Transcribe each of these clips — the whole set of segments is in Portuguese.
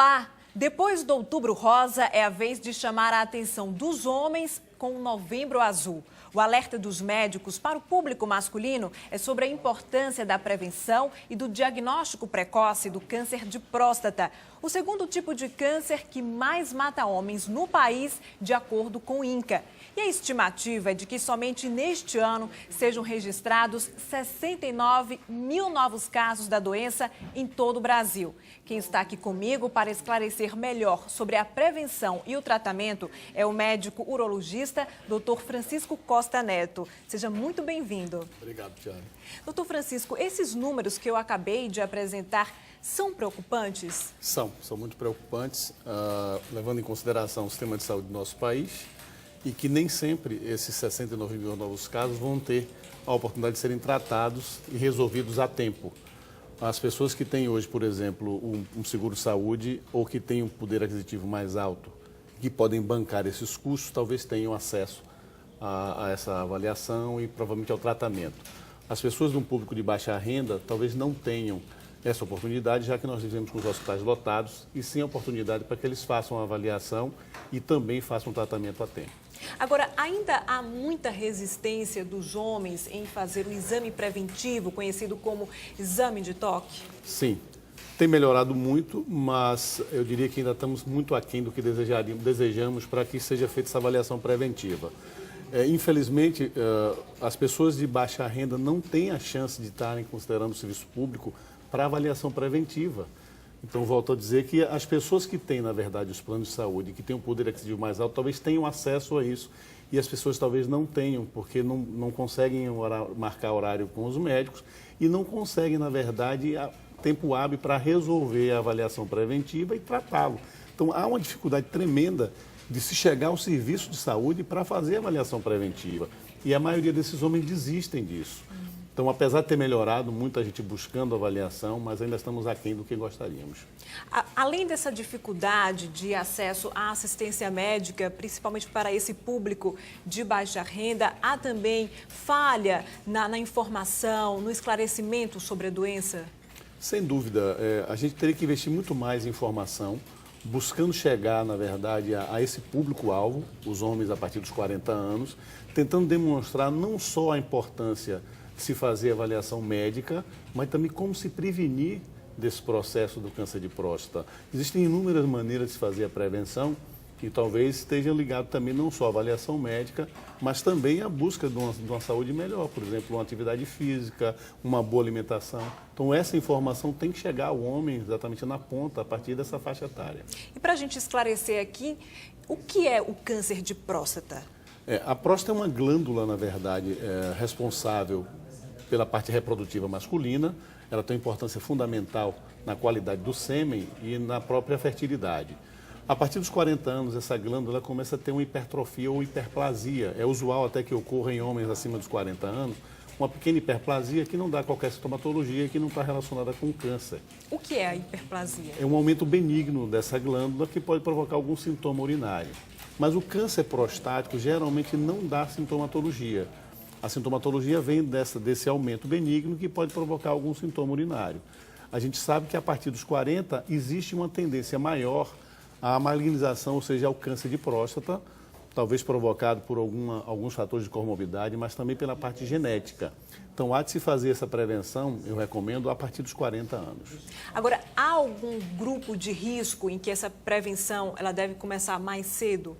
Olá! Depois do Outubro Rosa, é a vez de chamar a atenção dos homens com o Novembro Azul. O alerta dos médicos para o público masculino é sobre a importância da prevenção e do diagnóstico precoce do câncer de próstata, o segundo tipo de câncer que mais mata homens no país, de acordo com o INCA. E a estimativa é de que somente neste ano sejam registrados 69 mil novos casos da doença em todo o Brasil. Quem está aqui comigo para esclarecer melhor sobre a prevenção e o tratamento é o médico urologista Dr. Francisco Costa Neto. Seja muito bem-vindo. Obrigado, Tiane. Dr. Francisco, esses números que eu acabei de apresentar são preocupantes? São muito preocupantes, levando em consideração o sistema de saúde do nosso país e que nem sempre esses 69 mil novos casos vão ter a oportunidade de serem tratados e resolvidos a tempo. As pessoas que têm hoje, por exemplo, um seguro-saúde ou que têm um poder aquisitivo mais alto, que podem bancar esses custos, talvez tenham acesso a essa avaliação e provavelmente ao tratamento. As pessoas de um público de baixa renda talvez não tenham essa oportunidade, já que nós vivemos com os hospitais lotados, e sim a oportunidade para que eles façam a avaliação e também façam um tratamento a tempo. Agora, ainda há muita resistência dos homens em fazer o exame preventivo, conhecido como exame de toque? Sim, tem melhorado muito, mas eu diria que ainda estamos muito aquém do que desejamos para que seja feita essa avaliação preventiva. Infelizmente, as pessoas de baixa renda não têm a chance de estarem considerando o serviço público para avaliação preventiva. Então, volto a dizer que as pessoas que têm, na verdade, os planos de saúde, que têm um poder aquisitivo mais alto, talvez tenham acesso a isso. E as pessoas talvez não tenham, porque não conseguem marcar horário com os médicos e não conseguem, na verdade, tempo hábil para resolver a avaliação preventiva e tratá-lo. Então, há uma dificuldade tremenda de se chegar ao serviço de saúde para fazer a avaliação preventiva. E a maioria desses homens desistem disso. Então, apesar de ter melhorado, muita gente buscando avaliação, mas ainda estamos aquém do que gostaríamos. Além dessa dificuldade de acesso à assistência médica, principalmente para esse público de baixa renda, há também falha na informação, no esclarecimento sobre a doença? Sem dúvida, a gente teria que investir muito mais em informação, buscando chegar, na verdade, a esse público-alvo, os homens a partir dos 40 anos, tentando demonstrar não só a importância de se fazer avaliação médica, mas também como se prevenir desse processo do câncer de próstata. Existem inúmeras maneiras de se fazer a prevenção que talvez esteja ligado também não só à avaliação médica, mas também à busca de uma saúde melhor, por exemplo, uma atividade física, uma boa alimentação. Então, essa informação tem que chegar ao homem exatamente na ponta, a partir dessa faixa etária. E para a gente esclarecer aqui, o que é o câncer de próstata? A próstata é uma glândula, na verdade, responsável pela parte reprodutiva masculina. Ela tem importância fundamental na qualidade do sêmen e na própria fertilidade. A partir dos 40 anos, essa glândula começa a ter uma hipertrofia ou hiperplasia. É usual até que ocorra em homens acima dos 40 anos, uma pequena hiperplasia que não dá qualquer sintomatologia e que não está relacionada com câncer. O que é a hiperplasia? É um aumento benigno dessa glândula que pode provocar algum sintoma urinário. Mas o câncer prostático geralmente não dá sintomatologia. A sintomatologia vem desse aumento benigno que pode provocar algum sintoma urinário. A gente sabe que a partir dos 40 existe uma tendência maior à malignização, ou seja, ao câncer de próstata, talvez provocado por alguns fatores de comorbidade, mas também pela parte genética. Então, há de se fazer essa prevenção, eu recomendo, a partir dos 40 anos. Agora, há algum grupo de risco em que essa prevenção ela deve começar mais cedo?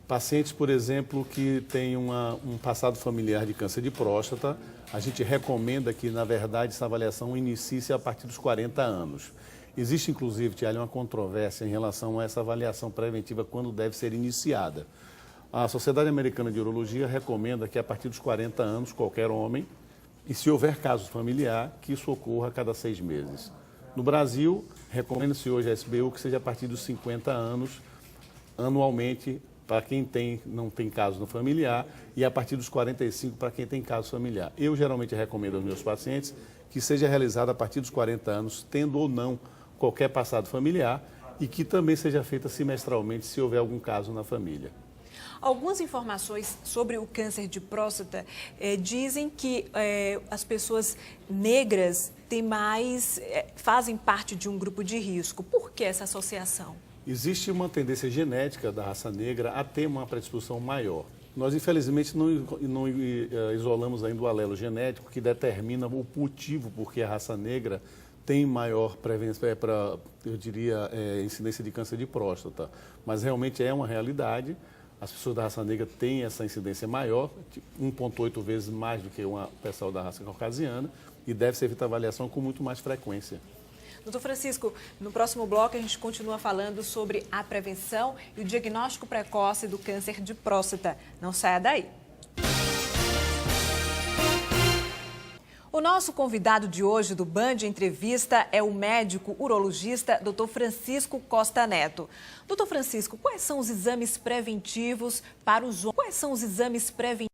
Pacientes, por exemplo, que têm um passado familiar de câncer de próstata, a gente recomenda que, na verdade, essa avaliação inicie-se a partir dos 40 anos. Existe, inclusive, Tiago, uma controvérsia em relação a essa avaliação preventiva quando deve ser iniciada. A Sociedade Americana de Urologia recomenda que, a partir dos 40 anos, qualquer homem, e se houver caso familiar, que isso ocorra a cada 6 meses. No Brasil, recomenda-se hoje a SBU que seja a partir dos 50 anos, anualmente, para quem não tem caso no familiar, e a partir dos 45 para quem tem caso familiar. Eu geralmente recomendo aos meus pacientes que seja realizada a partir dos 40 anos, tendo ou não qualquer passado familiar, e que também seja feita semestralmente se houver algum caso na família. Algumas informações sobre o câncer de próstata dizem que as pessoas negras fazem parte de um grupo de risco. Por que essa associação? Existe uma tendência genética da raça negra a ter uma predisposição maior. Nós, infelizmente, não isolamos ainda o alelo genético que determina o motivo por que a raça negra tem maior prevenção, eu diria, incidência de câncer de próstata. Mas realmente é uma realidade. As pessoas da raça negra têm essa incidência maior, 1,8 vezes mais do que o pessoal da raça caucasiana, e deve ser feita avaliação com muito mais frequência. Doutor Francisco, no próximo bloco a gente continua falando sobre a prevenção e o diagnóstico precoce do câncer de próstata. Não saia daí. O nosso convidado de hoje do Band Entrevista é o médico urologista Dr. Francisco Costa Neto. Dr. Francisco, quais são os exames preventivos para os homens? Quais são os exames preventivos?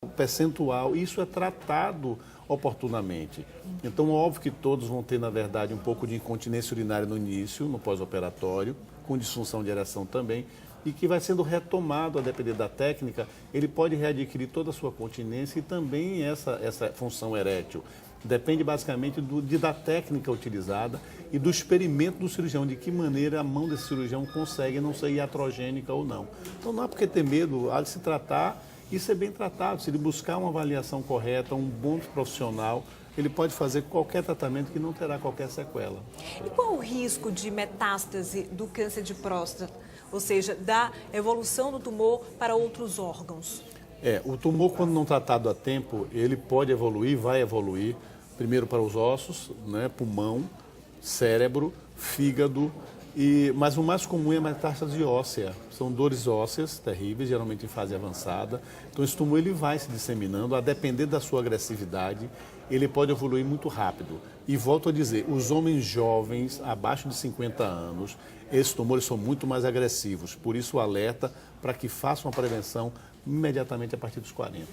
percentual, e isso é tratado oportunamente. Então, óbvio que todos vão ter, na verdade, um pouco de incontinência urinária no início, no pós-operatório, com disfunção de ereção também, e que vai sendo retomado, a depender da técnica, ele pode readquirir toda a sua continência e também essa função erétil. Depende basicamente da técnica utilizada e do experimento do cirurgião, de que maneira a mão desse cirurgião consegue não ser iatrogênica ou não. Então não há por que ter medo, há de se tratar e ser bem tratado. Se ele buscar uma avaliação correta, um bom profissional, ele pode fazer qualquer tratamento que não terá qualquer sequela. E qual o risco de metástase do câncer de próstata? Ou seja, da evolução do tumor para outros órgãos? O tumor, quando não tratado a tempo, ele pode evoluir, vai evoluir, primeiro para os ossos, né, pulmão, cérebro, fígado, mas o mais comum é a metástase óssea. São dores ósseas terríveis, geralmente em fase avançada. Então esse tumor ele vai se disseminando, a depender da sua agressividade, ele pode evoluir muito rápido. E volto a dizer, os homens jovens, abaixo de 50 anos, esses tumores são muito mais agressivos. Por isso o alerta para que façam a prevenção imediatamente a partir dos 40.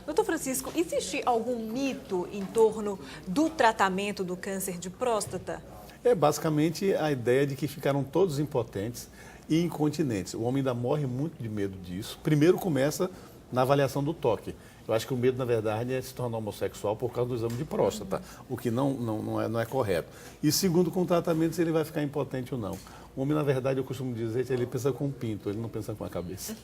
Doutor Francisco, existe algum mito em torno do tratamento do câncer de próstata? É basicamente a ideia de que ficaram todos impotentes e incontinentes. O homem ainda morre muito de medo disso. Primeiro começa na avaliação do toque. Eu acho que o medo, na verdade, é se tornar homossexual por causa do exame de próstata, o que não é correto. E segundo, com o tratamento, se ele vai ficar impotente ou não. O homem, na verdade, eu costumo dizer que ele pensa com o pinto, ele não pensa com a cabeça.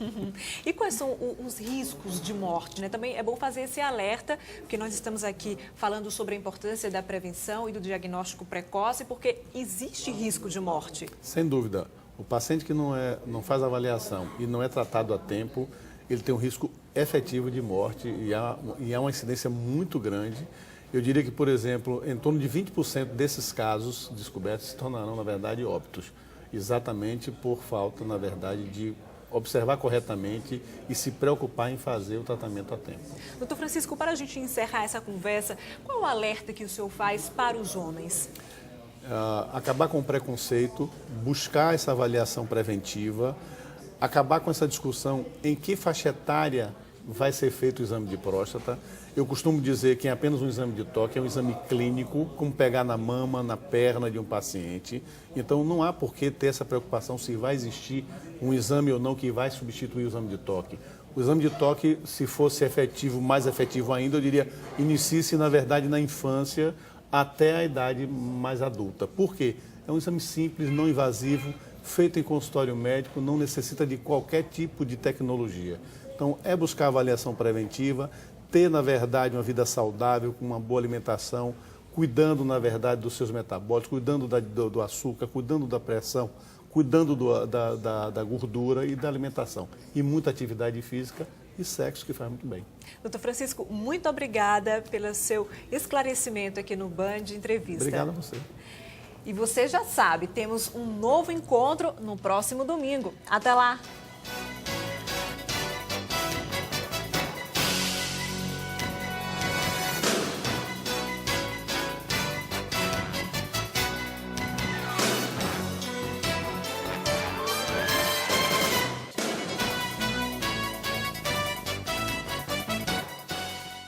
E quais são os riscos de morte, né? Também é bom fazer esse alerta, porque nós estamos aqui falando sobre a importância da prevenção e do diagnóstico precoce, porque existe risco de morte. Sem dúvida. O paciente que não faz avaliação e não é tratado a tempo, ele tem um risco efetivo de morte e há uma incidência muito grande. Eu diria que, por exemplo, em torno de 20% desses casos descobertos se tornarão, na verdade, óbitos. Exatamente por falta, na verdade, de observar corretamente e se preocupar em fazer o tratamento a tempo. Doutor Francisco, para a gente encerrar essa conversa, qual é o alerta que o senhor faz para os homens? Acabar com o preconceito, buscar essa avaliação preventiva, acabar com essa discussão em que faixa etária vai ser feito o exame de próstata. Eu costumo dizer que é apenas um exame de toque, é um exame clínico, como pegar na mama, na perna de um paciente. Então não há por que ter essa preocupação se vai existir um exame ou não que vai substituir o exame de toque. O exame de toque, se fosse efetivo, mais efetivo ainda, eu diria, inicie-se, na verdade, na infância até a idade mais adulta. Por quê? É um exame simples, não invasivo, feito em consultório médico, não necessita de qualquer tipo de tecnologia. Então, é buscar avaliação preventiva, ter, na verdade, uma vida saudável, com uma boa alimentação, cuidando, na verdade, dos seus metabólicos, cuidando do açúcar, cuidando da pressão, cuidando da gordura e da alimentação. E muita atividade física e sexo, que faz muito bem. Doutor Francisco, muito obrigada pelo seu esclarecimento aqui no Band Entrevista. Obrigado a você. E você já sabe, temos um novo encontro no próximo domingo. Até lá!